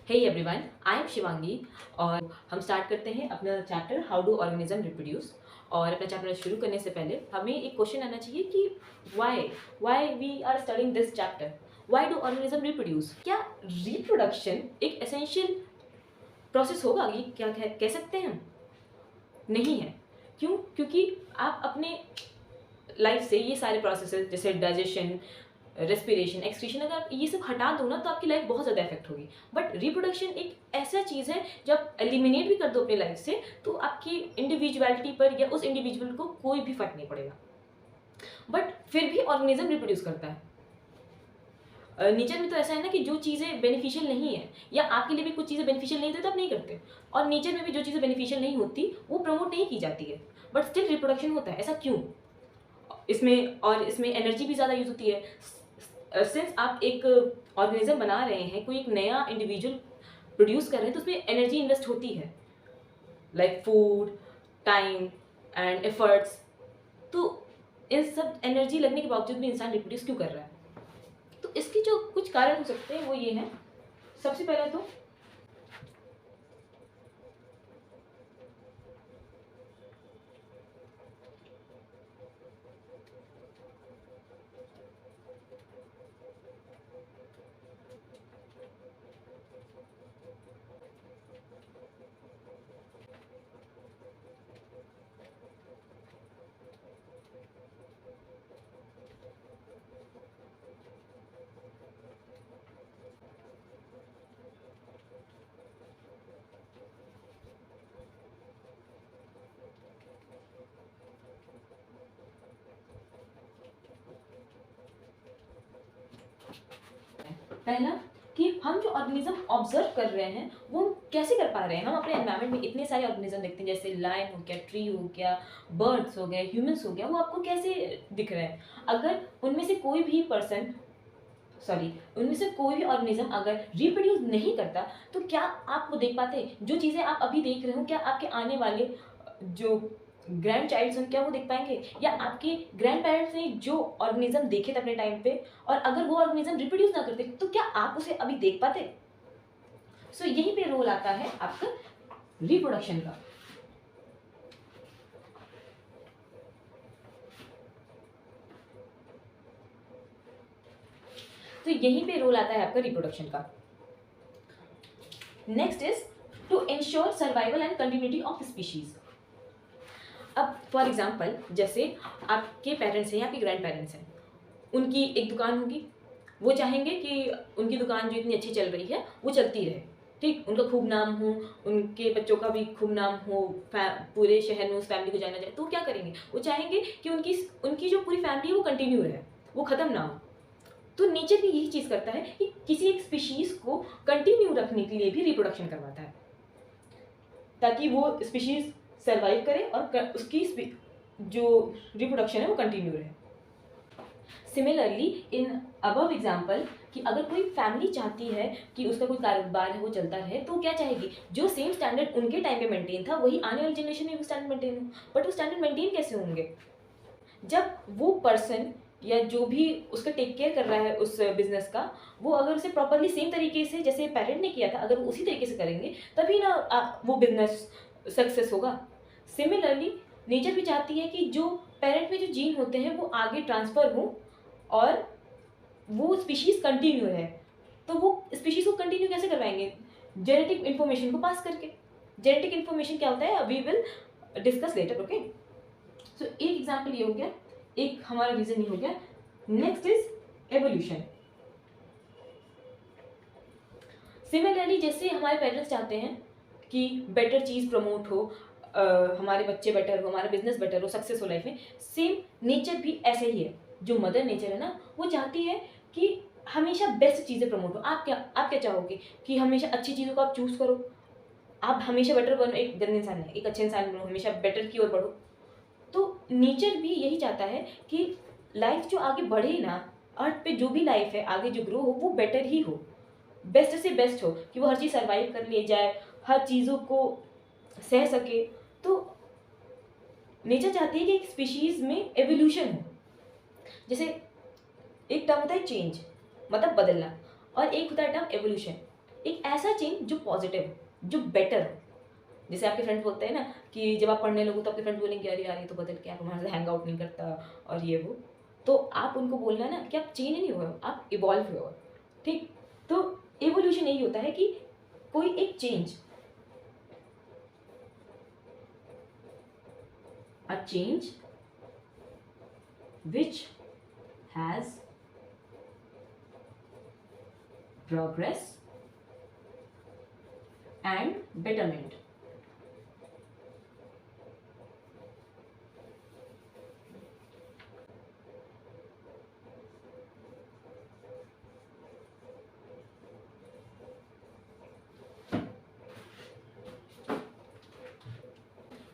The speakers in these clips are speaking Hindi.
Hey everyone, I am Shivangi और हम स्टार्ट करते हैं अपना chapter how do organism reproduce. और अपना चैप्टर शुरू करने से पहले हमें एक क्वेश्चन आना चाहिए कि why we are studying this chapter. Why do organism reproduce? क्या रिप्रोडक्शन एक एसेंशियल प्रोसेस होगा? ये क्या कह सकते हैं हम? नहीं है। क्यों? क्योंकि आप अपने लाइफ से ये सारे प्रोसेसेस जैसे डाइजेशन, रेस्पिरेशन, एक्सक्रीशन, अगर आप ये सब हटा दो ना तो आपकी लाइफ बहुत ज़्यादा इफेक्ट होगी। बट रिप्रोडक्शन एक ऐसा चीज़ है जब एलिमिनेट भी कर दो अपनी लाइफ से तो आपकी इंडिविजुअलिटी पर या उस इंडिविजुअल को कोई भी फर्क नहीं पड़ेगा। बट फिर भी ऑर्गेनिज्म रिप्रोड्यूस करता है। नेचर में तो ऐसा है ना कि जो चीज़ें बेनिफिशियल नहीं है या आपके लिए भी कुछ चीज़ें बेनिफिशियल नहीं होती तो आप नहीं करते, और नेचर में भी जो चीज़ें बेनिफिशियल नहीं होती वो प्रमोट नहीं की जाती है, बट स्टिल रिप्रोडक्शन होता है। ऐसा क्यों? इसमें एनर्जी भी ज़्यादा यूज़ होती है। सिंस आप एक ऑर्गेनिज्म बना रहे हैं, कोई एक नया इंडिविजुअल प्रोड्यूस कर रहे हैं तो उसमें एनर्जी इन्वेस्ट होती है, like food, time and efforts. तो इन सब एनर्जी लगने के बावजूद भी इंसान रिप्रोड्यूस क्यों कर रहा है? तो इसके जो कुछ कारण हो सकते हैं वो ये हैं। सबसे पहला तो पहला कि हम जो ऑर्गेनिज्म ऑब्जर्व कर रहे हैं वो हम कैसे कर पा रहे हैं। हम अपने एनवायरनमेंट में इतने सारे ऑर्गेनिज्म देखते हैं, जैसे लायन हो गया, ट्री हो गया, बर्ड्स हो गए, ह्यूमंस हो गया, वो आपको कैसे दिख रहे हैं? अगर उनमें से कोई भी उनमें से कोई भी ऑर्गेनिज्म अगर रिप्रोड्यूस नहीं करता तो क्या आप वो देख पाते? जो चीज़ें आप अभी देख रहे हो क्या आपके आने वाले जो ग्रैंड चाइल्ड्स हैं क्या वो देख पाएंगे? या आपके ग्रैंड पेरेंट्स ने जो ऑर्गेनिज्म देखे थे अपने टाइम पे, और अगर वो ऑर्गेनिज्म रिप्रोड्यूस ना करते तो क्या आप उसे अभी देख पाते? सो यहीं पे रोल आता है आपका रिप्रोडक्शन का। तो यहीं पे रोल आता है आपका रिप्रोडक्शन का। Next is to ensure survival and continuity of species. अब फॉर एग्जाम्पल जैसे आपके पेरेंट्स हैं या आपके ग्रैंड पेरेंट्स हैं, उनकी एक दुकान होगी, वो चाहेंगे कि उनकी दुकान जो इतनी अच्छी चल रही है वो चलती रहे, ठीक, उनका खूब नाम हो, उनके बच्चों का भी खूब नाम हो, पूरे शहर में उस फैमिली को जाना जाए, तो क्या करेंगे? वो चाहेंगे कि उनकी उनकी जो पूरी फैमिली है वो कंटिन्यू रहे, वो ख़त्म ना हो। तो नेचर भी यही चीज़ करता है कि किसी एक स्पीशीज़ को कंटिन्यू रखने के लिए भी रिप्रोडक्शन करवाता है, ताकि वो स्पीशीज़ सर्वाइव करे और उसकी जो रिप्रोडक्शन है वो कंटिन्यू रहे। सिमिलरली इन अबव एग्जाम्पल कि अगर कोई फैमिली चाहती है कि उसका कोई कारोबार है वो चलता रहे तो क्या चाहेगी? जो सेम स्टैंडर्ड उनके टाइम पे मेंटेन था वही आने वाली जनरेशन में भी स्टैंडर्ड मेंटेन हो। बट वो स्टैंडर्ड मेंटेन कैसे होंगे? जब वो पर्सन या जो भी उसका टेक केयर कर रहा है उस बिजनेस का, वो अगर उसे प्रॉपरली सेम तरीके से जैसे पेरेंट ने किया था अगर वो उसी तरीके से करेंगे तभी ना वो बिजनेस सक्सेस होगा। सिमिलरली नेचर भी चाहती है कि जो पेरेंट में जो जीन होते हैं वो आगे ट्रांसफ़र हो और वो स्पीशीज़ कंटिन्यू है। तो वो स्पीशीज़ को कंटिन्यू कैसे करवाएंगे? जेनेटिक इन्फॉर्मेशन को पास करके। जेनेटिक इन्फॉर्मेशन क्या होता है we will discuss later, okay. So एक एग्जाम्पल ये हो गया, एक हमारा रीजन ये हो गया। Next is evolution. सिमिलरली जैसे हमारे पेरेंट्स चाहते हैं कि बेटर चीज़ प्रमोट हो, हमारे बच्चे बेटर हो, हमारा बिजनेस बेटर हो, सक्सेस हो लाइफ में, सेम नेचर भी ऐसे ही है। जो मदर नेचर है ना वो चाहती है कि हमेशा बेस्ट चीज़ें प्रमोट हो। आप क्या चाहोगे? कि हमेशा अच्छी चीज़ों को आप चूज़ करो, आप हमेशा बेटर बनो, एक गंदे इंसान है एक अच्छे इंसान बनो, हमेशा बेटर की ओर बढ़ो। तो नेचर भी यही चाहता है कि लाइफ जो आगे बढ़े ना, अर्थ पे जो भी लाइफ है आगे जो ग्रो हो वो बेटर ही हो, बेस्ट से बेस्ट हो, कि वो हर चीज़ सर्वाइव कर ले जाए, हर चीज़ों को सह सके। तो नेचर चाहती है कि एक स्पीशीज़ में एवोल्यूशन हो। जैसे एक टर्म होता है चेंज, मतलब बदलना, और एक होता है टर्म एवोल्यूशन। एक ऐसा चेंज जो पॉजिटिव हो, जो बेटर हो। जैसे आपके फ्रेंड्स बोलते हैं ना कि जब आप पढ़ने लगो तो आपके फ्रेंड्स बोलेंगे अरे यार ये तो बदल के आप हमारे से हैंग आउट नहीं करता और ये वो। तो आप उनको बोलना ना कि आप चेंज नहीं हुए हो, आप इवॉल्व हुए हो। ठीक, तो एवोल्यूशन यही होता है कि कोई एक change, a change which has progress and betterment.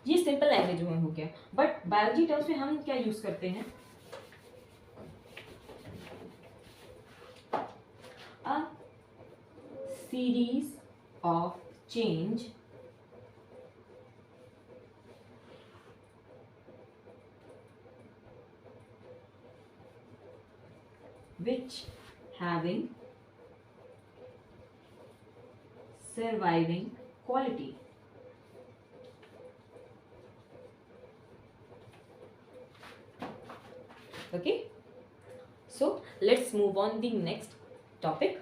ये सिंपल लैंग्वेज में हो गया, बट बायोलॉजी टर्म्स में हम क्या यूज करते हैं? A series of change which having surviving quality. Okay, so let's move on the next topic.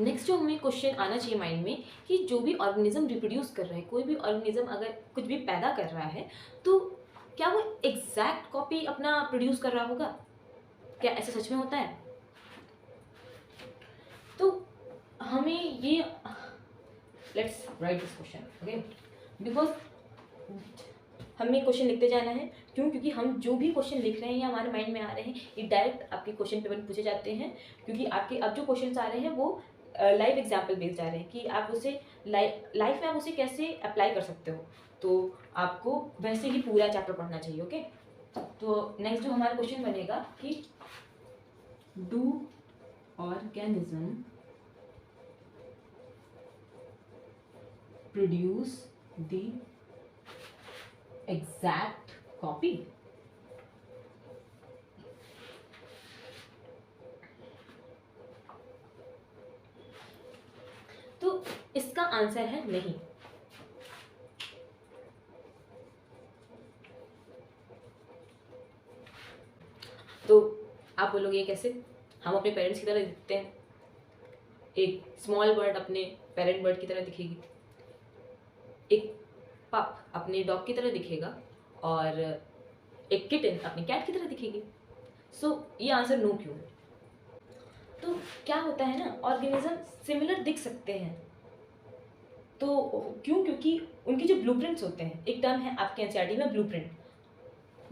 Next जो हमें क्वेश्चन आना चाहिए माइंड में कि जो भी ऑर्गेनिज्म रिप्रोड्यूस कर रहा है, कोई भी ऑर्गेनिज्म अगर कुछ भी पैदा कर रहा है तो क्या वो एग्जैक्ट कॉपी अपना प्रोड्यूस कर रहा होगा? क्या ऐसा सच में होता है? तो हमें ये let's write this question, okay, because हमें क्वेश्चन लिखते जाना है। क्यों? क्योंकि हम जो भी क्वेश्चन लिख रहे हैं या हमारे माइंड में आ रहे हैं ये डायरेक्ट आपके क्वेश्चन पेपर में पूछे जाते हैं। क्योंकि आपके अब जो क्वेश्चंस आ रहे हैं वो लाइव एग्जाम्पल बेस्ड आ रहे हैं कि आप उसे लाइफ में आप उसे कैसे अप्लाई कर सकते हो। तो आपको वैसे ही पूरा चैप्टर पढ़ना चाहिए। ओके, तो नेक्स्ट जो हमारा क्वेश्चन बनेगा कि do organism produce the exact copy? तो इसका आंसर है नहीं। तो आप बोलोगे ये कैसे? हम अपने पेरेंट्स की तरह दिखते हैं, एक स्मॉल बर्ड अपने पेरेंट बर्ड की तरह दिखेगी, एक पप अपने डॉग की तरह दिखेगा और एक किटन अपनी कैट की तरह दिखेगी। सो ये आंसर नो क्यों है? तो क्या होता है ना, ऑर्गेनिज्म सिमिलर दिख सकते हैं। तो क्यों? क्योंकि उनके जो ब्लूप्रिंट्स होते हैं, एक टर्म है आपके एनसीईआरटी में ब्लूप्रिंट।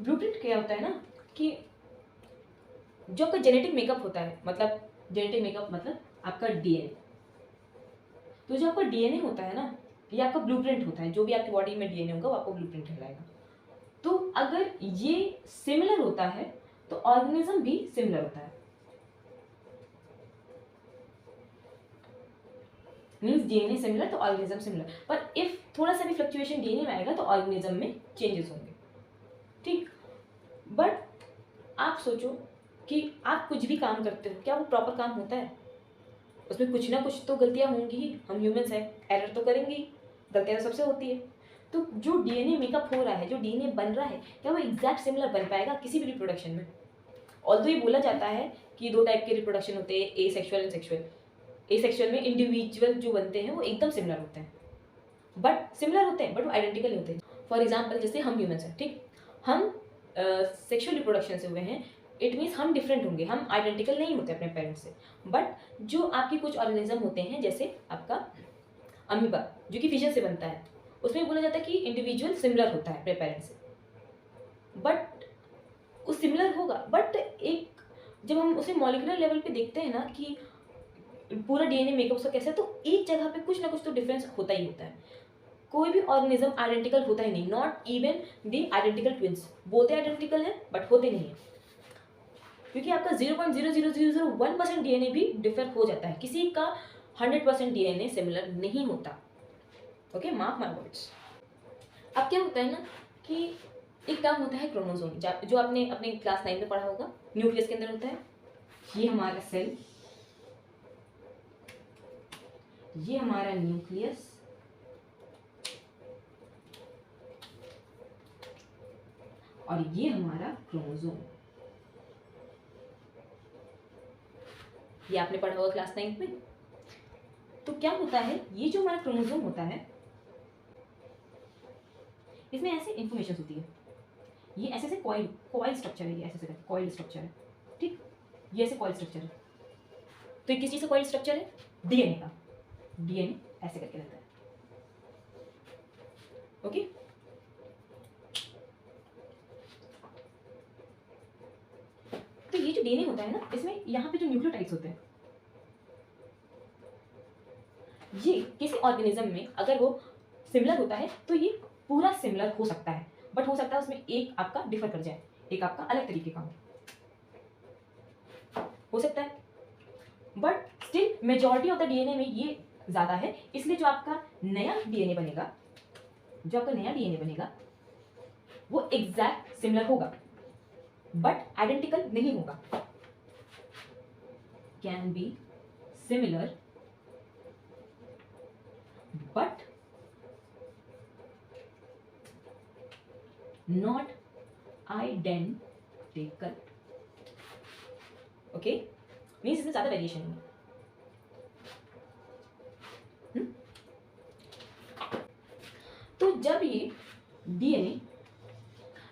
ब्लूप्रिंट क्या होता है ना कि जो आपका जेनेटिक मेकअप होता है, मतलब जेनेटिक मेकअप मतलब आपका डीएनए। तो जो आपका डीएनए होता है ना, ये आपका ब्लूप्रिंट होता है। जो भी आपकी बॉडी में डीएनए होगा वो आपको ब्लूप्रिंट कहलाएगा। तो अगर ये सिमिलर होता है तो ऑर्गेनिज्म भी सिमिलर होता है। मीन्स डीएनए सिमिलर तो ऑर्गेनिज्म सिमिलर। पर इफ थोड़ा सा भी फ्लक्चुएशन डीएनए में आएगा तो ऑर्गेनिज्म में चेंजेस होंगे। ठीक, बट आप सोचो कि आप कुछ भी काम करते हो, क्या वो प्रॉपर काम होता है? उसमें कुछ ना कुछ तो गलतियां होंगी ही। हम ह्यूमंस हैं, एरर तो करेंगे ही, गलतियां तो सबसे होती है। तो जो डीएनए मेकअप हो रहा है, जो डीएनए बन रहा है, क्या वो एग्जैक्ट सिमिलर बन पाएगा किसी भी रिप्रोडक्शन में? ऑल्दो ये बोला जाता है कि दो टाइप के रिप्रोडक्शन होते हैं, asexual and sexual. Asexual में इंडिविजुअल जो बनते हैं वो एकदम सिमिलर होते हैं, बट सिमिलर होते हैं बट वो आइडेंटिकल नहीं होते। फॉर एग्जाम्पल जैसे हम ह्यूमंस हैं, ठीक, हम सेक्शुअल रिप्रोडक्शन से हुए हैं, इट मीन्स हम डिफरेंट होंगे, हम आइडेंटिकल नहीं होते अपने पेरेंट्स से। बट जो आपके कुछ ऑर्गेनिज्म होते हैं जैसे आपका अमीबा जो कि फिजन से बनता है, उसमें बोला जाता है कि इंडिविजुअल सिमिलर होता है अपने पेरेंट्स से। बट वो सिमिलर होगा, बट एक जब हम उसे मॉलिक्यूलर लेवल पे देखते हैं ना कि पूरा डीएनए मेकअप उसका कैसा है, तो एक जगह पे कुछ ना कुछ तो डिफरेंस होता ही होता है। कोई भी ऑर्गेनिज्म आइडेंटिकल होता ही नहीं, not even the identical twins. बोलते आइडेंटिकल हैं बट होते नहीं है, क्योंकि आपका 0.00001% डीएनए भी डिफर हो जाता है, किसी का 100% डीएनए सिमिलर नहीं होता। Okay, mark my words. अब क्या होता है ना कि एक टर्म होता है क्रोमोसोम, जो आपने अपने क्लास 9 में पढ़ा होगा, न्यूक्लियस के अंदर होता है। ये हमारा सेल, ये हमारा न्यूक्लियस, और ये हमारा क्रोमोसोम। ये आपने पढ़ा होगा क्लास 9 में। तो क्या होता है, ये जो हमारा क्रोमोसोम होता है इसमें ऐसे इंफॉर्मेशन होती है, ये ऐसे कॉइल स्ट्रक्चर है, ये ऐसे कॉइल स्ट्रक्चर है, ठीक, ये ऐसे कॉइल स्ट्रक्चर है। तो ये किस चीज़ का कॉइल स्ट्रक्चर है? डीएनए का। डीएनए ऐसे करके रहता है, ओके। तो ये जो डीएनए होता है ना, इसमें यहाँ पे जो न्यूक्लियोटाइड्स होते हैं, ये किसी ऑर्गेनिज्म में अगर वो सिमिलर होता है तो ये पूरा सिमिलर हो सकता है, बट हो सकता है उसमें एक आपका डिफर कर जाए, एक आपका अलग तरीके का हो सकता है, but still majority of the DNA में ये ज़्यादा है। इसलिए जो आपका नया डीएनए बनेगा, वो एग्जैक्ट सिमिलर होगा बट आइडेंटिकल नहीं होगा। Can be similar but not identical, okay. Means इसमें ज़्यादा वेरिएशन नहीं है। तो जब ये डीएनए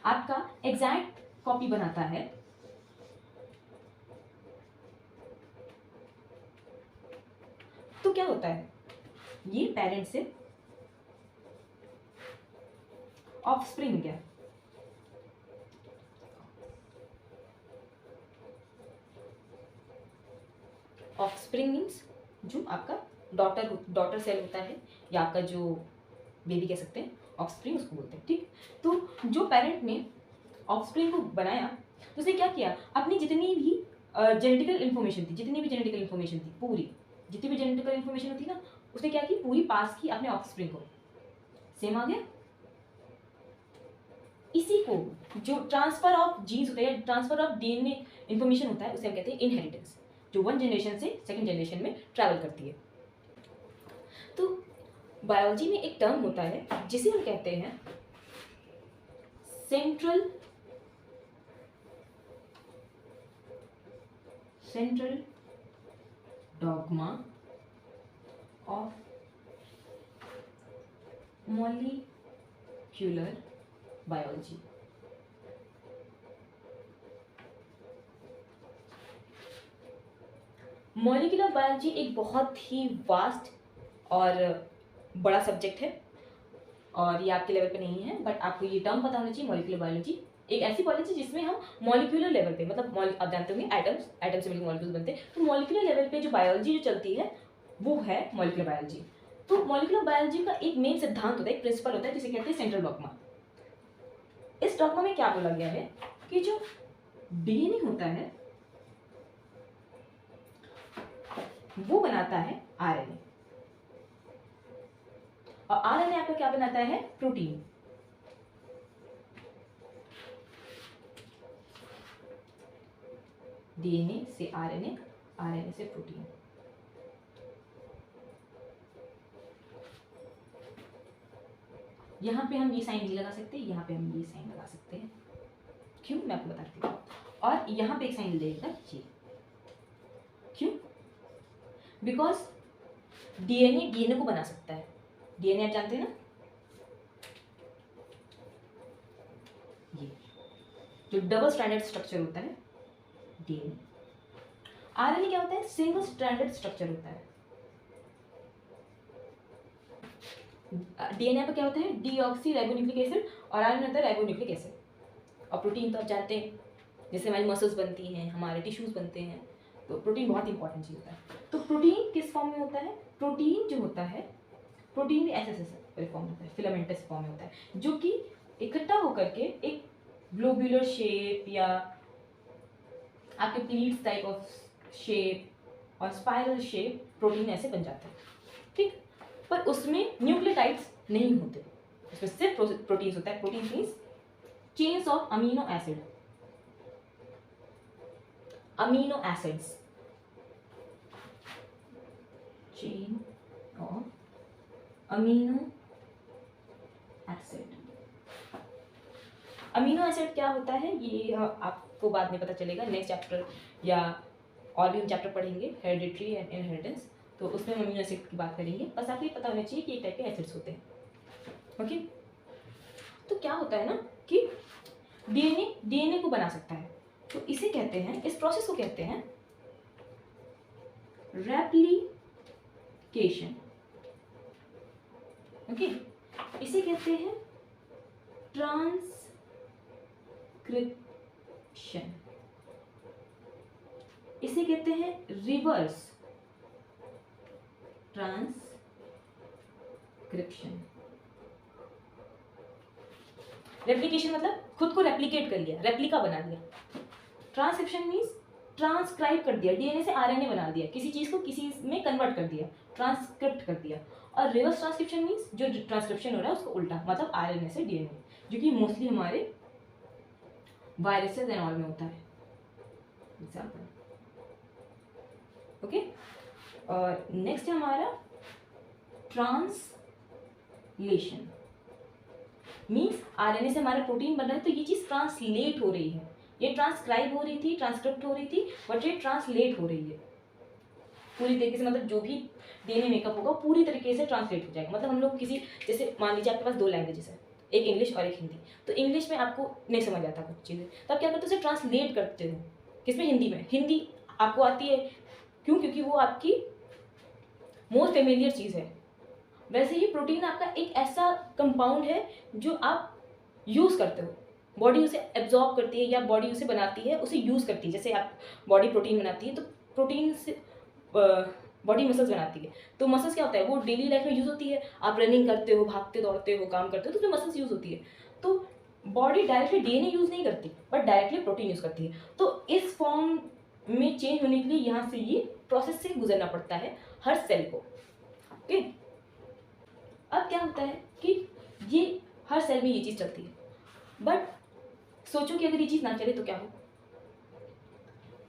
आपका एग्जैक्ट कॉपी बनाता है, तो क्या होता है, ये पेरेंट से ऑफस्प्रिंग गया, ऑफस्प्रिंग मीन्स जो आपका डॉटर सेल होता है, या आपका जो बेबी कह सकते हैं, ऑफस्प्रिंग उसको बोलते हैं, ठीक। तो जो पेरेंट ने ऑफस्प्रिंग को बनाया, तो उसने क्या किया, अपनी जितनी भी जेनेटिकल इन्फॉर्मेशन थी, पूरी जितनी भी जेनेटिकल इन्फॉर्मेशन होती ना, उसने क्या की, पूरी पास की अपने ऑफस्प्रिंग को। सेम आ गया। इसी को जो ट्रांसफर ऑफ जीन्स होता है, ट्रांसफर ऑफ डीएनए इन्फॉर्मेशन होता है, उसे हम कहते हैं इनहेरिटेंस, जो वन जनरेशन से सेकंड जनरेशन में ट्रैवल करती है। तो बायोलॉजी में एक टर्म होता है जिसे हम कहते हैं central dogma of molecular biology. Molecular biology एक बहुत ही वास्ट और बड़ा सब्जेक्ट है, और ये आपके लेवल पे नहीं है, बट आपको ये टर्म पता होना चाहिए। मॉलिक्यूलर बायोलॉजी एक ऐसी बायोलॉजी जिसमें हम मॉलिक्यूलर लेवल पे, मतलब आप जानते होंगे एटम से मिलकर मॉलिक्यूल्स बनते हैं, तो मॉलिक्यूलर लेवल पे जो बायोलॉजी जो चलती है वो है मॉलिक्यूलर बायोलॉजी। तो मॉलिक्यूलर बायोलॉजी का एक मेन सिद्धांत होता है, एक प्रिंसिपल होता है, जिसे कहते हैं सेंट्रल डॉगमा। इस डॉगमा में क्या बोला गया है कि जो डीएनए होता है वो बनाता है आरएनए, और आरएनए आपका क्या बनाता है, प्रोटीन। डीएनए से आरएनए, आरएनए से प्रोटीन। यहां पे हम ये साइन नहीं लगा सकते, यहां पे हम ये साइन लगा सकते हैं। क्यों, मैं आपको बताती हूँ। और यहां पे एक साइन लगेगा ये, क्यों, बिकॉज डीएनए को बना सकता है। डीएनए आप जानते हैं ना, ये जो डबल स्ट्रैंडेड स्ट्रक्चर होता है डीएनए। आरएनए क्या होता है, सिंगल स्ट्रैंडेड स्ट्रक्चर होता है। डीएनए पर क्या होता है, डीऑक्सी राइबोन्यूक्लिक एसिड, और आरएनए होता है राइबोन्यूक्लिक एसिड। और प्रोटीन तो आप जानते हैं, जैसे हमारी मसल्स बनती हैं, हमारे टिश्यूज बनते हैं, तो प्रोटीन बहुत इंपॉर्टेंट चीज होता है। तो प्रोटीन किस फॉर्म में होता है, प्रोटीन जो होता है, प्रोटीन भी ऐसे फॉर्म होता है, फिलामेंटस फॉर्म में होता है, जो कि इकट्ठा होकर के एक ग्लोब्यूलर शेप या आपके प्लीट्स टाइप ऑफ शेप और स्पाइरल शेप प्रोटीन ऐसे बन जाते हैं, ठीक। पर उसमें न्यूक्लियोटाइड्स नहीं होते, उसमें सिर्फ प्रोटीन होता है। Protein means chains of amino acid. Amino acids, chain of amino acid. Amino acid क्या होता है ये आपको बाद में पता चलेगा, नेक्स्ट चैप्टर या और भी हम चैप्टर पढ़ेंगे हेरिडिटरी एंड इनहेरिटेंस, तो उसमें हम अमीनो एसिड की बात करेंगे। बस आपको ये पता होना चाहिए कि एक टाइप के एसिड्स होते हैं। ओके, तो क्या होता है ना कि डीएनए को बना सकता है, तो इसे कहते हैं, इस प्रोसेस को कहते हैं रेप्लिकेशन। ओके, इसे कहते हैं ट्रांसक्रिप्शन, इसे कहते हैं रिवर्स ट्रांसक्रिप्शन। रेप्लिकेशन मतलब खुद को रेप्लिकेट कर लिया, रेप्लिका बना दिया। ट्रांसक्रिप्शन मीन्स ट्रांसक्राइब कर दिया, डीएनए से आरएनए बना दिया, किसी चीज को किसी में कन्वर्ट कर दिया, ट्रांसक्रिप्ट कर दिया। और रिवर्स ट्रांसक्रिप्शन मीन्स जो ट्रांसक्रिप्शन हो रहा है उसको उल्टा, मतलब आरएनए से डीएनए, जो कि मोस्टली हमारे वायरसेस एंड ऑल में होता है। एग्जाम्पल। ओके, और नेक्स्ट है हमारा ट्रांसलेशन। मीन्स आरएनए से हमारा प्रोटीन बन रहा है, तो ये चीज ट्रांसलेट हो रही है। ये ट्रांसक्राइब हो रही थी, ट्रांसक्रिप्ट हो रही थी, बट ये ट्रांसलेट हो रही है पूरी तरीके से। मतलब जो भी डीएनए मेकअप होगा पूरी तरीके से ट्रांसलेट हो जाएगा। मतलब हम लोग किसी, जैसे मान लीजिए आपके पास दो लैंग्वेजेस है, एक इंग्लिश और एक हिंदी, तो इंग्लिश में आपको नहीं समझ आता कुछ चीज़ें, तो आप क्या करते हो, उसे ट्रांसलेट करते हो किसमें, हिंदी में। हिंदी आपको आती है क्यों, क्योंकि वो आपकी मोस्ट फेमिलियर चीज़ है। वैसे ही प्रोटीन आपका एक ऐसा कंपाउंड है जो आप यूज़ करते हो, बॉडी उसे एब्जॉर्ब करती है या बॉडी उसे बनाती है, उसे यूज़ करती है। जैसे आप बॉडी प्रोटीन बनाती है, तो प्रोटीन से बॉडी मसल्स बनाती है, तो मसल्स क्या होता है, वो डेली लाइफ में यूज़ होती है। आप रनिंग करते हो, भागते दौड़ते हो, काम करते हो, तो उसमें मसल्स यूज़ होती है। तो बॉडी डायरेक्टली डीएनए यूज़ नहीं करती, बट डायरेक्टली प्रोटीन यूज़ करती है। तो इस फॉर्म में चेंज होने के लिए यहाँ से ये प्रोसेस से गुजरना पड़ता है हर सेल को। ओके, अब क्या होता है कि ये हर सेल में ये चीज़ चलती है, बट सोचो कि अगर ये चीज़ ना चले तो क्या हो,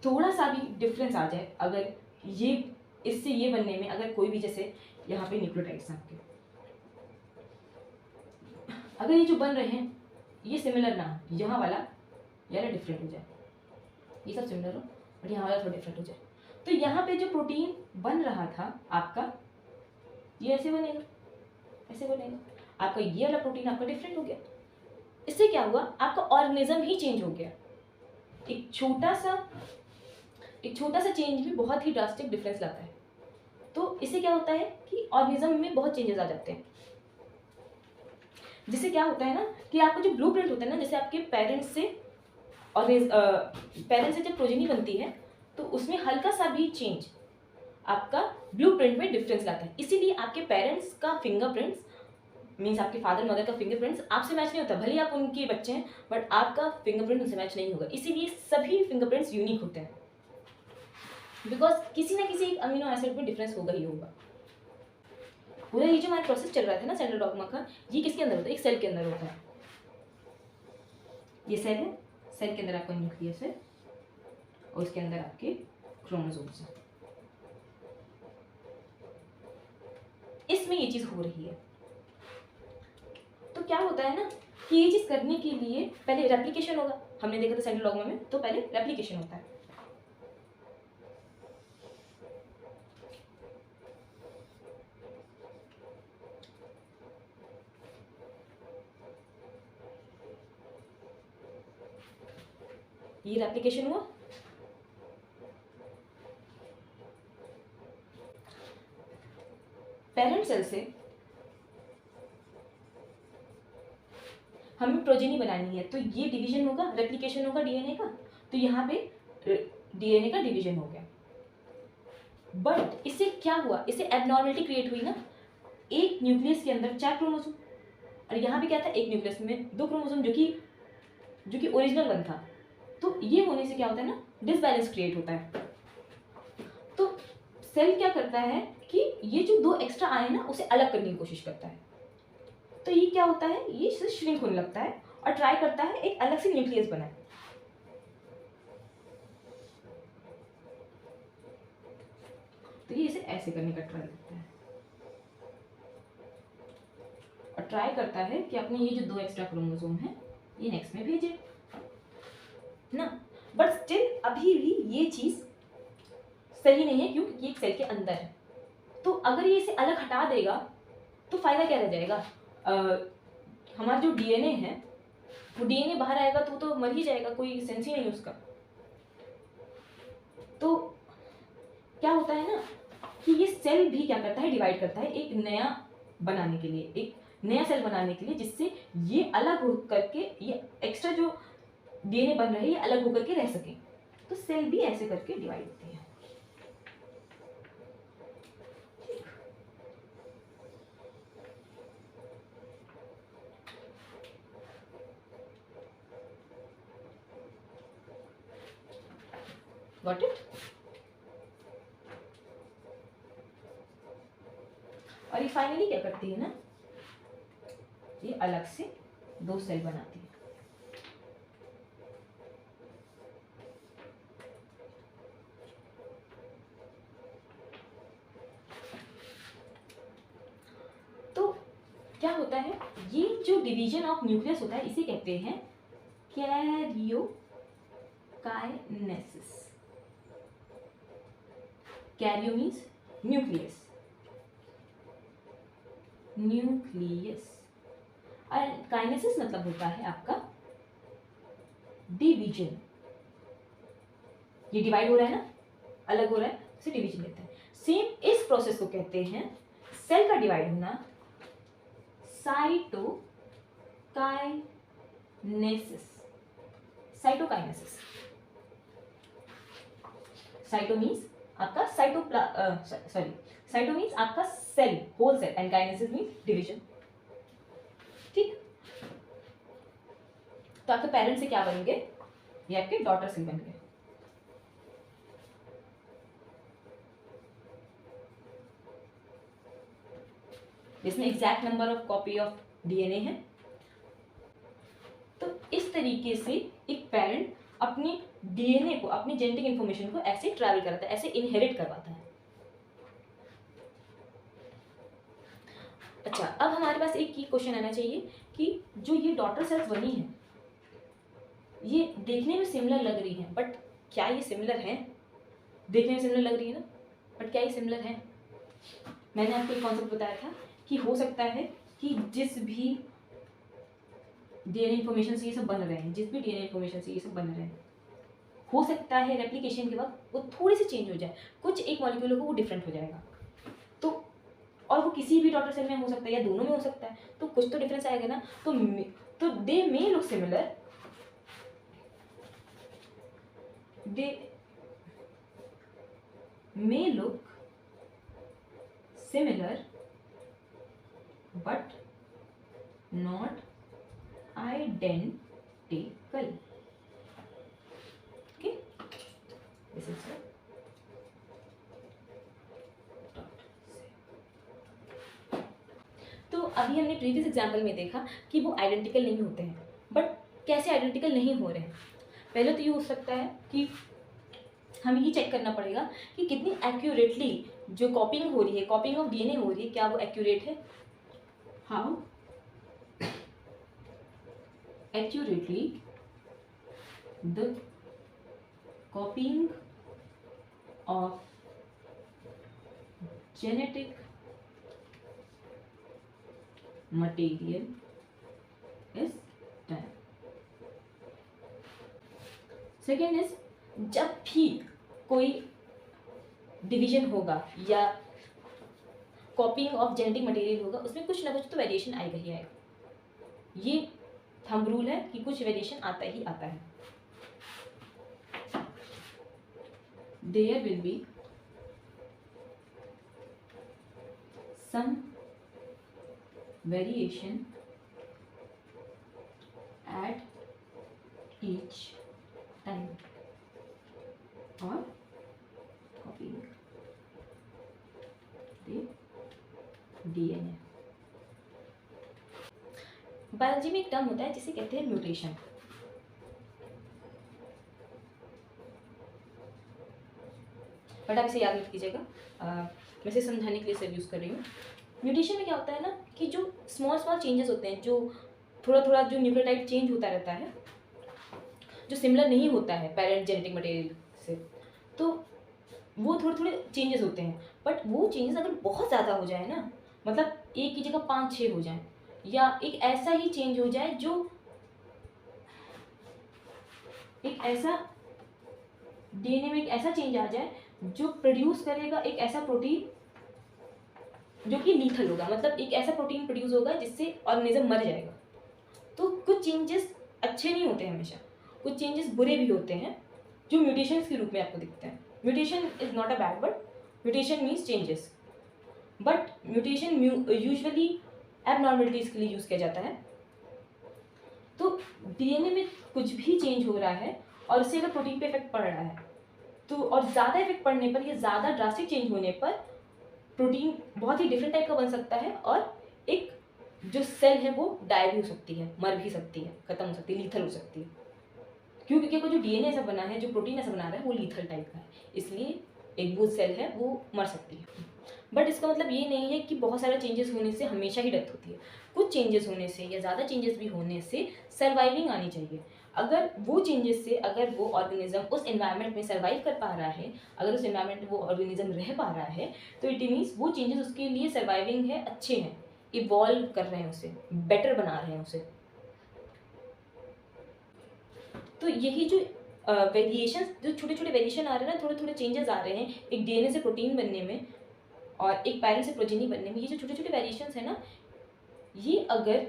थोड़ा सा भी डिफरेंस आ जाए, अगर ये इससे ये बनने में अगर कोई भी, जैसे यहाँ पे न्यूक्लियोटाइड्स हैं आपके, अगर ये जो बन रहे हैं ये सिमिलर ना हो, यहाँ वाला यार डिफरेंट हो जाए, ये सब सिमिलर हो बट यहाँ वाला थोड़ा डिफरेंट हो जाए, तो यहाँ पे जो प्रोटीन बन रहा था आपका, ये ऐसे बनेगा, ऐसे बनेगा। आपका ये वाला प्रोटीन आपका डिफरेंट हो गया। इससे क्या हुआ, आपका ऑर्गेनिज्म ही चेंज हो गया। एक छोटा सा चेंज भी बहुत ही ड्रास्टिक डिफरेंस लाता है। तो इससे क्या होता है कि ऑर्गेनिज्म में बहुत चेंजेस आ जाते हैं। जिससे क्या होता है ना कि आपका जो ब्लूप्रिंट होता है ना, जैसे आपके पेरेंट्स से जब प्रोजेनी बनती है, तो उसमें हल्का सा भी चेंज आपका ब्लूप्रिंट में डिफरेंस लाता है। इसीलिए आपके पेरेंट्स का फिंगरप्रिंट्स, मीन्स आपके फादर मदर का फिंगरप्रिंट्स आपसे मैच नहीं होता, भले ही आप उनके बच्चे हैं, बट आपका फिंगरप्रिंट उनसे मैच नहीं होगा। इसीलिए सभी फिंगरप्रिंट्स यूनिक होते हैं, बिकॉज किसी ना किसी एक अमीनो एसिड में डिफरेंस होगा ही होगा। पूरा ये जो हमारा प्रोसेस चल रहा था ना सेंट्रल डॉगमा का, ये किसके अंदर होता है, एक सेल के अंदर होता है। ये सेल है, सेल के अंदर आपका न्यूक्लियस है और उसके अंदर आपके क्रोमोसोम्स हैं। इसमें ये चीज हो रही है। तो क्या होता है ना कि ये चीज करने के लिए पहले रेप्लिकेशन होगा। हमने देखा था सेंट्रल डॉगमा में, तो पहले रेप्लिकेशन होता है। ये रेप्लिकेशन हुआ, पेरेंट सेल से हमें प्रोजेनी बनानी है, तो ये डिवीजन होगा, रेप्लिकेशन होगा डीएनए का, तो यहाँ पे डीएनए का डिवीजन हो गया। बट इससे क्या हुआ, इससे एबनॉर्मलिटी क्रिएट हुई ना। एक न्यूक्लियस के अंदर 4 क्रोमोसोम, और यहाँ पे क्या था, एक न्यूक्लियस में 2 क्रोमोसोम, जो कि ओरिजिनल वन था। तो ये होने से क्या होता है ना, डिसबैलेंस क्रिएट होता है। तो सेल क्या करता है कि ये जो 2 एक्स्ट्रा आए ना, उसे अलग करने की कोशिश करता है। तो ये क्या होता है, ये श्रिंक होने लगता है और ट्राई करता है एक अलग से न्यूक्लियस बनाए। ऐसे करने का ट्राई करता है और ट्राई करता है कि अपने ये जो 2 एक्स्ट्रा क्रोमोसोम है ये नेक्स्ट में भेजे ना। बट स्टिल अभी भी ये चीज़ सही नहीं है क्योंकि ये एक सेल के अंदर है। तो अगर ये इसे अलग हटा देगा तो फायदा क्या रह जाएगा? हमारा जो डीएनए है वो डीएनए बाहर आएगा तो मर ही जाएगा, कोई सेंस ही नहीं उसका। तो क्या होता है ना कि ये सेल भी क्या करता है, डिवाइड करता है एक नया बनाने के लिए, एक नया सेल बनाने के लिए, जिससे ये अलग हो करके, ये एक्स्ट्रा जो डीएनए बन रहा है ये अलग होकर के रह सके। तो सेल भी ऐसे करके डिवाइड होती है। Got it? और ये फाइनली क्या करती है ना, ये अलग से 2 सेल बनाती है। तो क्या होता है, ये जो डिवीजन ऑफ न्यूक्लियस होता है इसे कहते हैं कैरियोकाइनेसिस। कैरियो मीन्स न्यूक्लियस, और काइनेसिस मतलब होता है आपका डिवीजन। ये डिवाइड हो रहा है ना, अलग हो रहा है, इसे डिवीजन कहते हैं। सेम इस प्रोसेस को कहते हैं, सेल का डिवाइड होना, साइटोकाइनेसिस। साइटोकाइनेसिस, साइटो मीन्स आपका साइटो मीन्स आपका cell, whole cell, and kinesis means division. ठीक, तो आपके पेरेंट्स से क्या बनेंगे, ये आपके डॉटर सेल बन गए। इसमें exact number of copy of DNA है। तो इस तरीके से एक पेरेंट अपनी डीएनए को, अपनी जेनेटिक इंफॉर्मेशन को ऐसे ट्रैवल कराता है, ऐसे इनहेरिट करवाता है। अच्छा, अब हमारे पास एक की क्वेश्चन आना चाहिए कि जो ये डॉटर सेल्स बनी है ये देखने में सिमिलर लग रही हैं, बट क्या ये सिमिलर हैं? देखने में सिमिलर लग रही है ना, बट क्या ये सिमिलर हैं? मैंने आपको एक कॉन्सेप्ट बताया था कि हो सकता है कि जिस भी डीएनए इन्फॉर्मेशन से ये सब बन रहे हैं, जिस भी डीएनए इन्फॉर्मेशन से ये सब बन रहे हैं, हो सकता है रेप्लिकेशन के वक्त वो थोड़ी सी चेंज हो जाए, कुछ एक मॉलिक्यूल को वो डिफरेंट हो जाएगा। तो और वो किसी भी डॉटर सेल में हो सकता है या दोनों में हो सकता है, तो कुछ तो डिफरेंस आएगा ना। तो they may look similar, they may look similar but not identical. Okay, this is it. तो अभी हमने प्रीवियस एग्जाम्पल में देखा कि वो आइडेंटिकल नहीं होते हैं, बट कैसे आइडेंटिकल नहीं हो रहे हैं? पहले तो ये हो सकता है कि हमें ये चेक करना पड़ेगा कि कितनी एक्यूरेटली जो कॉपिंग हो रही है, कॉपिंग ऑफ डीएनए हो रही है, क्या वो एक्यूरेट है। How accurately the कॉपिंग of genetic material is done. Second is, जब भी कोई डिवीजन होगा या कॉपिंग ऑफ जेनेटिक मटेरियल होगा, उसमें कुछ ना कुछ तो वेरिएशन आएगा ही आएगा। ये थंब रूल है कि कुछ वेरिएशन आता ही आता है। There will be some variation at each time और कॉपिंग डीएनए। बायोलॉजी में एक टर्म होता है जिसे कहते हैं म्यूटेशन। बट आप इसे याद मत कीजिएगा, मैं इसे समझाने के लिए इसे यूज़ कर रही हूँ। म्यूटेशन में क्या होता है ना कि जो स्मॉल स्मॉल चेंजेस होते हैं, जो थोड़ा थोड़ा जो न्यूक्लियोटाइड चेंज होता रहता है, जो सिमिलर नहीं होता है पेरेंट जेनेटिक मटेरियल से, तो वो थोड़े थोड़े चेंजेस होते हैं। बट वो चेंजेस अगर बहुत ज़्यादा हो जाए ना, मतलब एक की जगह 5-6 हो जाए, या एक ऐसा ही चेंज हो जाए जो एक ऐसा डीएनए में एक ऐसा चेंज आ जाए जो प्रोड्यूस करेगा एक ऐसा प्रोटीन जो कि लीथल होगा, मतलब एक ऐसा प्रोटीन प्रोड्यूस होगा जिससे ऑर्गेनिज्म मर जाएगा। तो कुछ चेंजेस अच्छे नहीं होते हमेशा, कुछ चेंजेस बुरे भी होते हैं जो म्यूटेशंस के रूप में आपको दिखते हैं। Mutation is not a bad word, mutation means changes, but mutation usually abnormalities के लिए यूज़ किया जाता है। तो डीएनए में कुछ भी चेंज हो रहा है और उससे अगर प्रोटीन पे इफेक्ट पड़ रहा है, तो और ज़्यादा इफेक्ट पड़ने पर या ज़्यादा ड्रास्टिक चेंज होने पर प्रोटीन बहुत ही डिफरेंट टाइप का बन सकता है, और एक जो सेल है वो डाई भी हो सकती है, मर भी सकती है, खत्म हो सकती है, लीथल हो सकती है। क्योंकि जो डीएनए ऐसा बना है, जो प्रोटीन ऐसा बना रहा है, वो लीथल टाइप का है, इसलिए एक वो सेल है वो मर सकती है। बट इसका मतलब ये नहीं है कि बहुत सारे चेंजेस होने से हमेशा ही डेथ होती है। कुछ चेंजेस होने से या ज़्यादा चेंजेस भी होने से सर्वाइविंग आनी चाहिए। अगर वो चेंजेस से अगर वो ऑर्गेनिज्म उस एनवायरनमेंट में सर्वाइव कर पा रहा है, अगर उस एनवायरनमेंट में वो ऑर्गेनिज्म रह पा रहा है, तो इट मीन्स वो चेंजेस उसके लिए सर्वाइविंग है, अच्छे हैं, इवॉल्व कर रहे हैं, उसे बेटर बना रहे हैं उसे। तो यही जो वेरिएशन, जो छोटे छोटे वेरिएशन आ रहे हैं ना, थोड़े थोड़े चेंजेस आ रहे हैं एक डीएनए से प्रोटीन बनने में और एक पैरेंट से प्रोजेनी बनने में, ये जो छोटे छोटे वेरिएशंस है ना, ये अगर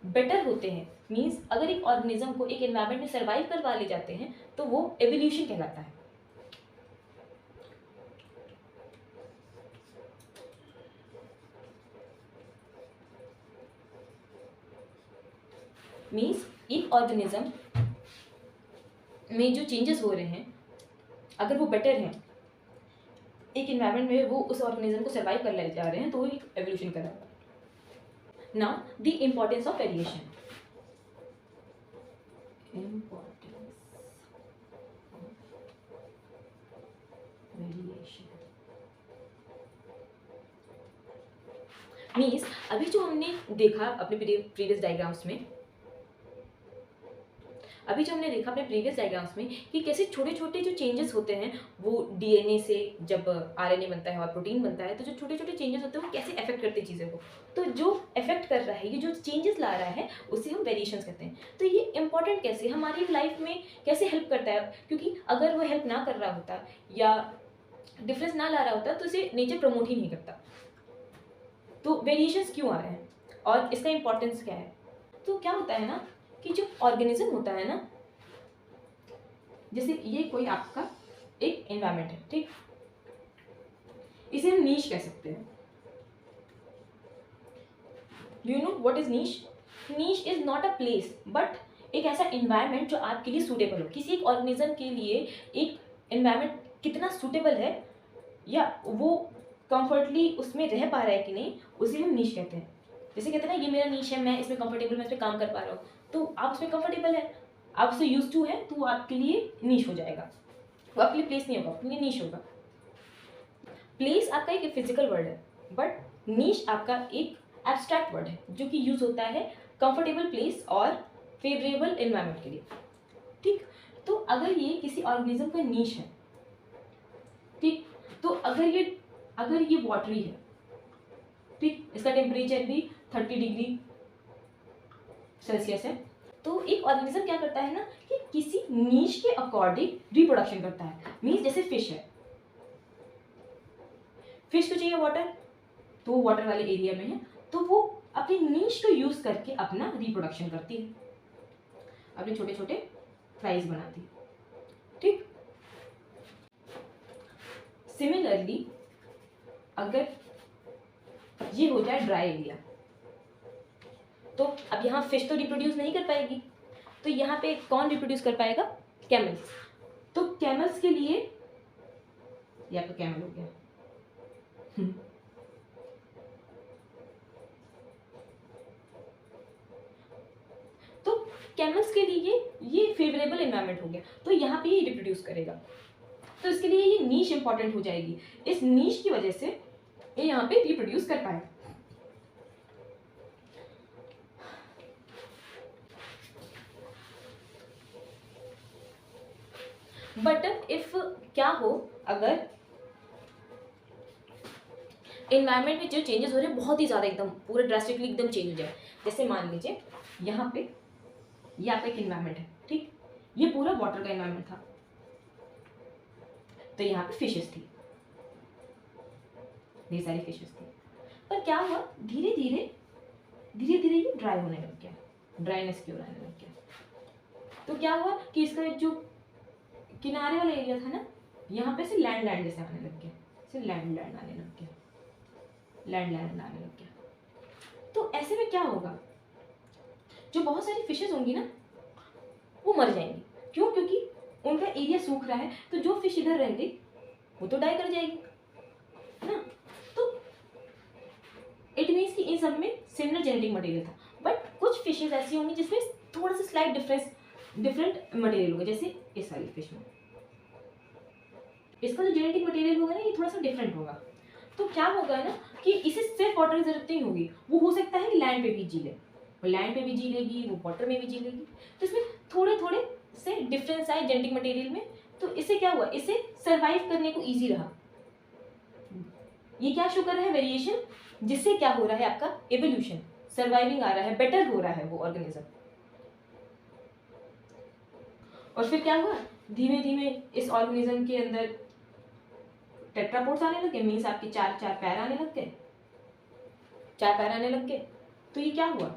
बेटर होते हैं, मीन्स अगर एक ऑर्गेनिज्म को एक एनवायरनमेंट में सर्वाइव करवा ले जाते हैं, तो वो एवोल्यूशन कहलाता है। मीन्स एक ऑर्गेनिज्म में जो चेंजेस हो रहे हैं, अगर वो बेटर हैं, एक एनवायरनमेंट में वो उस ऑर्गेनिज्म को सर्वाइव कर ले जा रहे हैं, तो वो एवोल्यूशन कहलाता है। Now the importance of variation. Means अभी जो हमने देखा अपने प्रीवियस डायग्राम्स में, कि कैसे छोटे छोटे जो चेंजेस होते हैं वो डीएनए से जब आरएनए बनता है और प्रोटीन बनता है, तो जो छोटे छोटे चेंजेस होते हैं वो कैसे अफेक्ट करते हैं चीज़ों को। तो जो अफेक्ट कर रहा है, ये जो चेंजेस ला रहा है, उसे हम वेरिएशंस कहते हैं। तो ये इंपॉर्टेंट कैसे हमारी लाइफ में कैसे हेल्प करता है, क्योंकि अगर वो हेल्प ना कर रहा होता या डिफरेंस ना ला रहा होता तो इसे नेचर प्रमोट ही नहीं करता। तो वेरिएशंस क्यों आ रहे हैं और इसका इंपॉर्टेंस क्या है। तो क्या होता है ना कि जो ऑर्गेनिज्म होता है ना, जैसे ये कोई आपका एक एनवायरनमेंट है, ठीक, इसे हम नीश कह सकते हैं। Do you know what is niche? Niche is not a place, but एक ऐसा एनवायरनमेंट जो आपके लिए सूटेबल हो। किसी एक ऑर्गेनिज्म के लिए एक एनवायरनमेंट कितना सूटेबल है या वो कंफर्टली उसमें रह पा रहा है कि नहीं, उसे हम नीश कहते हैं। जैसे कहते हैं ना, ये मेरा नीश है, मैं इसमें कंफर्टेबल, मैं इसमें काम कर पा रहा हूँ, तो आप उसमें कंफर्टेबल है, आप उससे यूज टू है, तो वो आपके लिए नीश हो जाएगा। वो आपके लिए प्लेस नहीं होगा, आपके लिए नीश होगा। प्लेस आपका एक फिजिकल वर्ड है, बट नीश आपका एक एब्स्ट्रैक्ट वर्ड है जो कि यूज होता है कंफर्टेबल प्लेस और फेवरेबल एनवायरनमेंट के लिए, ठीक। तो अगर ये किसी ऑर्गेनिज्म का नीश है, ठीक, तो अगर ये वाटरी है, ठीक, इसका टेम्परेचर भी 30 डिग्री सेल्सियस है, तो एक ऑर्गेनिज्म क्या करता है ना कि किसी नीश के अकॉर्डिंग रिप्रोडक्शन करता है। मीन्स जैसे फिश है, फिश को चाहिए वाटर, तो वो वाटर वाले एरिया में है, तो वो अपनी नीश को यूज करके अपना रिप्रोडक्शन करती है, अपने छोटे छोटे फ्राइज बनाती है, ठीक। सिमिलरली अगर ये हो जाए ड्राई एरिया, तो अब यहाँ फिश तो रिप्रोड्यूस नहीं कर पाएगी, तो यहाँ पे कौन रिप्रोड्यूस कर पाएगा? कैमल्स। तो कैमल्स के लिए या तो कैमल हो गया, तो कैमल्स के लिए ये फेवरेबल एनवायरनमेंट हो गया, तो यहाँ पे ये रिप्रोड्यूस करेगा। तो इसके लिए ये नीश इंपॉर्टेंट हो जाएगी। इस नीश की वजह से ये यहाँ पे रिप्रोड्यूस कर पाए। बट इफ क्या हो, अगर एनवायरनमेंट में जो चेंजेस हो रहे हैं बहुत ही ज़्यादा एकदम पूरा ड्रास्टिकली एकदम चेंज हो जाए, जैसे मान लीजिए यहाँ पे ये आपका एक एनवायरनमेंट है, ठीक, ये पूरा वाटर का एनवायरनमेंट था, तो यहाँ पे फिशेस थी, ढेर सारी फिशेस थी, पर क्या हुआ धीरे धीरे ये ड्राई होने लग गया, ड्राइनेस की ओर आने लग गया। तो क्या हुआ कि इसका जो किनारे वाला एरिया था ना, यहाँ पे से लैंड जैसे आने लग गया, से लैंड आने लग गया, लैंड आने लग गया। तो ऐसे में क्या होगा, जो बहुत सारी फिशेस होंगी ना वो मर जाएंगी। क्यों? क्योंकि उनका एरिया सूख रहा है, तो जो फिश इधर रह गई वो तो डाई कर जाएगी, है ना। तो इट मीन्स कि इन सब में सिमिलर जेनेटिक मटेरियल था, बट कुछ फिशेस ऐसी होंगी जिसमें थोड़ा सा स्लाइट डिफरेंट मटेरियल होगा, जैसे इस वाली फिश में इसका जो जेनेटिक मटेरियल होगा ना ये थोड़ा सा डिफरेंट होगा। तो क्या होगा ना कि इसे सिर्फ वाटर की जरूरत नहीं होगी, वो हो सकता है कि लैंड पे भी जी ले, वो लैंड पे भी जी लेगी, वो वाटर में भी जी लेगी। तो इसमें थोड़े थोड़े से डिफरेंस आए जेनेटिक मटेरियल में, तो इससे क्या हुआ, इसे सर्वाइव करने को ईजी रहा। ये क्या शो कर रहा है, वेरिएशन, जिससे क्या हो रहा है आपका एवोल्यूशन, सर्वाइविंग आ रहा है, बेटर हो रहा है वो ऑर्गेनिज्म। और फिर क्या हुआ, धीमे धीमे इस ऑर्गेनिज्म के अंदर टेट्रापोड्स आने लगे, मीन्स आपके चार पैर आने लग गए, तो ये क्या हुआ,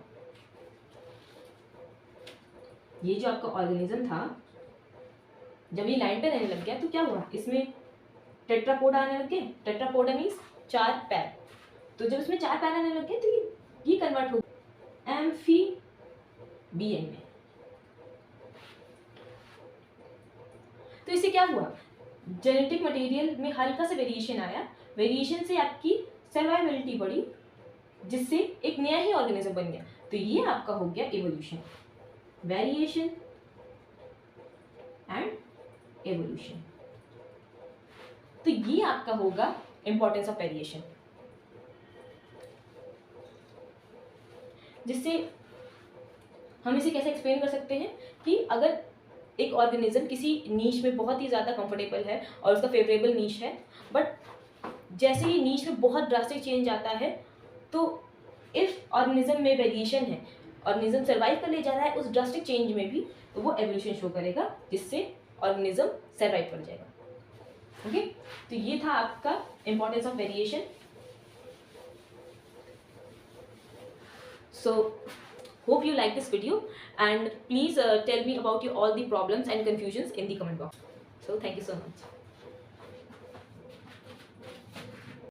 ये जो आपका ऑर्गेनिज्म था जब ये लाइन पे रहने लग गया तो क्या हुआ, इसमें टेट्रापोड आने लग गए, टेट्रापोड मीन्स 4 पैर। तो जब इसमें 4 पैर आने लग गए तो ये कन्वर्ट हो एम्फीबियन में। तो इससे क्या हुआ, जेनेटिक मटेरियल में हल्का सा वेरिएशन आया, वेरिएशन से आपकी सर्वाइवलिटी बढ़ी, जिससे एक नया ही ऑर्गेनिज्म बन गया। तो ये आपका हो गया इवोल्यूशन, वेरिएशन एंड एवोल्यूशन। तो ये आपका होगा इंपॉर्टेंस ऑफ वेरिएशन, जिससे हम इसे कैसे एक्सप्लेन कर सकते हैं कि अगर एक ऑर्गेनिज्म किसी नीश में बहुत ही ज़्यादा कंफर्टेबल है और उसका फेवरेबल नीश है, बट जैसे ही नीश में बहुत ड्रास्टिक चेंज आता है, तो इफ ऑर्गेनिज्म में वेरिएशन है, ऑर्गेनिज्म सर्वाइव कर ले जा रहा है उस ड्रास्टिक चेंज में भी, तो वो एवोल्यूशन शो करेगा, जिससे ऑर्गेनिज्म सर्वाइव कर जाएगा। ओके, तो ये था आपका importance of variation. So hope you like this video, and please tell me about all the problems and confusions in the comment box. So thank you so much.